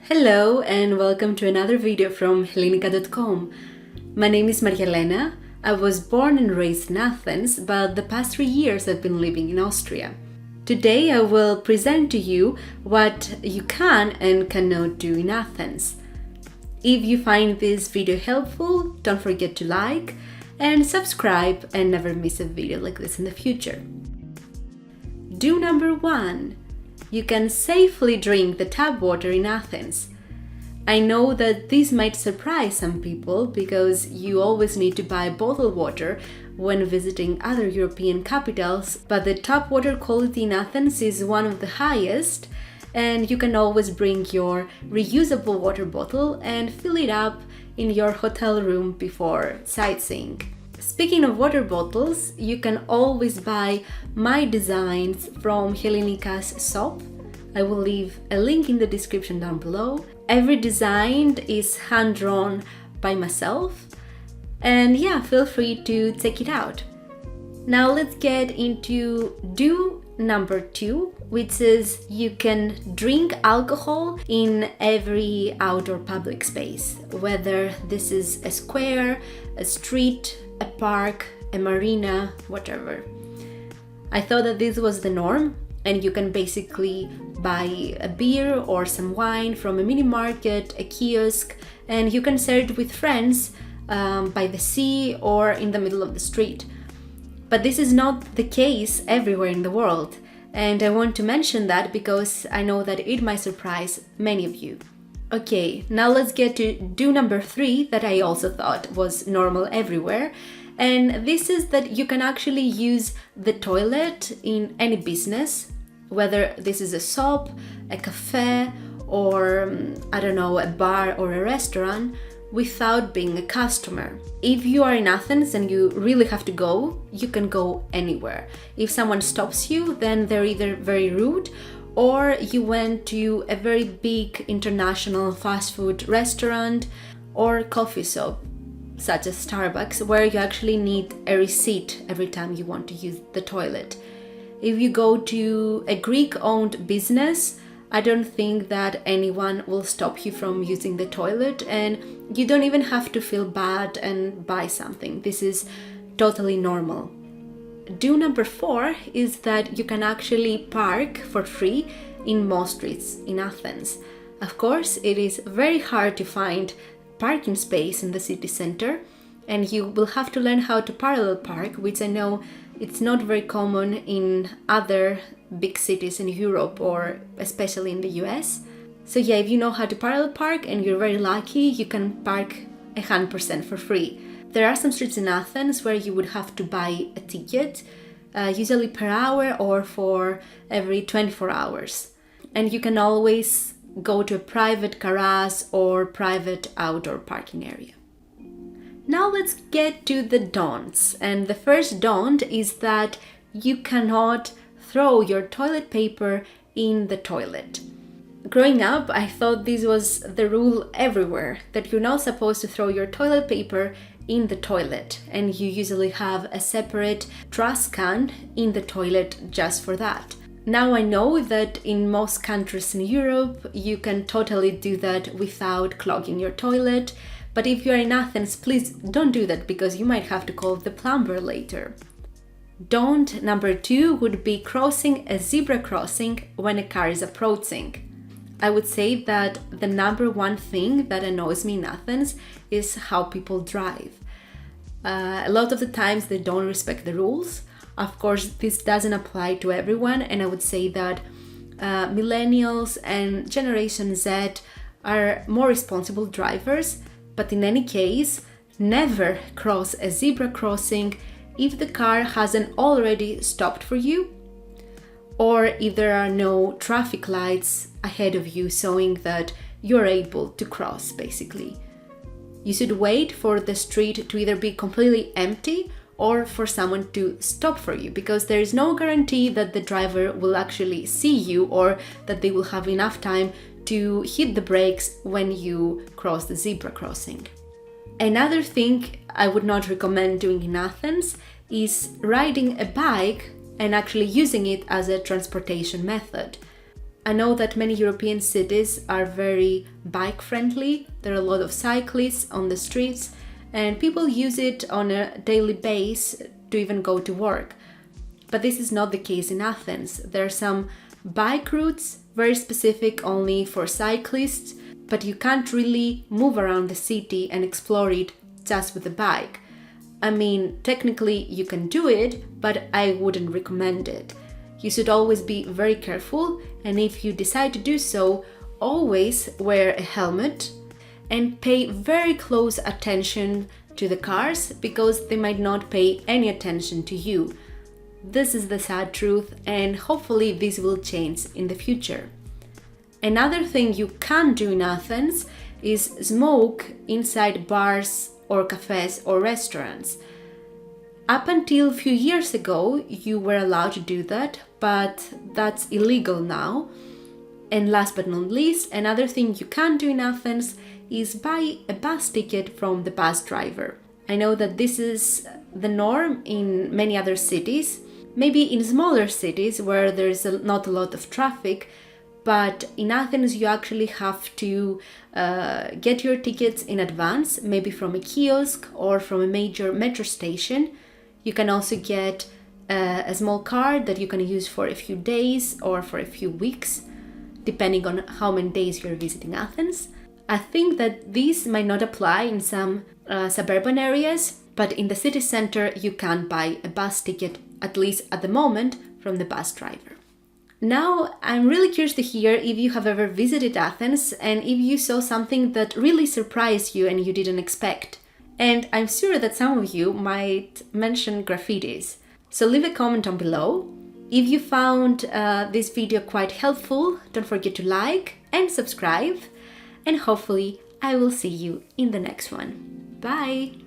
Hello and welcome to another video from Helinika.com. My name is Marielena. I was born and raised in Athens, but the past 3 years I've been living in Austria. Today I will present to you what you can and cannot do in Athens. If you find this video helpful, don't forget to like and subscribe and never miss a video like this in the future. Do number 1. You can safely drink the tap water in Athens. I know that this might surprise some people because you always need to buy bottled water when visiting other European capitals, but the tap water quality in Athens is one of the highest, and you can always bring your reusable water bottle and fill it up in your hotel room before sightseeing. Speaking of water bottles, you can always buy my designs from Helinika's shop. I will leave a link in the description down below. Every design is hand-drawn by myself, and yeah, feel free to check it out. Now let's get into do number 2, which is you can drink alcohol in every outdoor public space, whether this is a square, a street, a park, a marina, whatever. I thought that this was the norm, and you can basically buy a beer or some wine from a mini market, a kiosk, and you can share it with friends by the sea or in the middle of the street. But this is not the case everywhere in the world, and I want to mention that because I know that it might surprise many of you. Okay, now let's get to do number 3 that I also thought was normal everywhere. And this is that you can actually use the toilet in any business, whether this is a shop, a cafe, or I don't know, a bar or a restaurant, without being a customer. If you are in Athens and you really have to go, you can go anywhere. If someone stops you, then they're either very rude or you went to a very big international fast food restaurant or coffee shop, such as Starbucks, where you actually need a receipt every time you want to use the toilet. If you go to a Greek-owned business, I don't think that anyone will stop you from using the toilet, and you don't even have to feel bad and buy something. This is totally normal. Do number 4 is that you can actually park for free in most streets in Athens. Of course, it is very hard to find parking space in the city center, and you will have to learn how to parallel park, which I know it's not very common in other big cities in Europe or especially in the US. So yeah, if you know how to parallel park and you're very lucky, you can park 100% for free. There are some streets in Athens where you would have to buy a ticket, usually per hour or for every 24 hours. And you can always go to a private garage or private outdoor parking area. Now let's get to the don'ts. And the first don't is that you cannot throw your toilet paper in the toilet. Growing up, I thought this was the rule everywhere, that you're not supposed to throw your toilet paper in the toilet, and you usually have a separate trash can in the toilet just for that. Now I know that in most countries in Europe, you can totally do that without clogging your toilet, but if you're in Athens, please don't do that because you might have to call the plumber later. Don't number 2 would be crossing a zebra crossing when a car is approaching. I would say that the number 1 thing that annoys me in Athens is how people drive. A lot of the times they don't respect the rules. Of course, this doesn't apply to everyone, and I would say that millennials and Generation Z are more responsible drivers, but in any case, never cross a zebra crossing if the car hasn't already stopped for you, or if there are no traffic lights ahead of you showing that you're able to cross, basically. You should wait for the street to either be completely empty or for someone to stop for you, because there is no guarantee that the driver will actually see you or that they will have enough time to hit the brakes when you cross the zebra crossing. Another thing I would not recommend doing in Athens is riding a bike and actually using it as a transportation method. I know that many European cities are very bike friendly. There are a lot of cyclists on the streets and people use it on a daily basis to even go to work. But this is not the case in Athens. There are some bike routes, very specific only for cyclists, but you can't really move around the city and explore it just with a bike. I mean, technically you can do it, but I wouldn't recommend it. You should always be very careful, and if you decide to do so, always wear a helmet and pay very close attention to the cars because they might not pay any attention to you. This is the sad truth, and hopefully this will change in the future. Another thing you can't do in Athens is smoke inside bars or cafes or restaurants. Up until a few years ago, you were allowed to do that, but that's illegal now. And last but not least, another thing you can't do in Athens is buy a bus ticket from the bus driver. I know that this is the norm in many other cities, maybe in smaller cities where there's not a lot of traffic, but in Athens you actually have to get your tickets in advance, maybe from a kiosk or from a major metro station. You can also get a small card that you can use for a few days or for a few weeks, depending on how many days you're visiting Athens. I think that this might not apply in some suburban areas, but in the city center you can buy a bus ticket, at least at the moment, from the bus driver. Now, I'm really curious to hear if you have ever visited Athens and if you saw something that really surprised you and you didn't expect. And I'm sure that some of you might mention graffitis. So leave a comment down below. If you found this video quite helpful, don't forget to like and subscribe. And hopefully I will see you in the next one. Bye!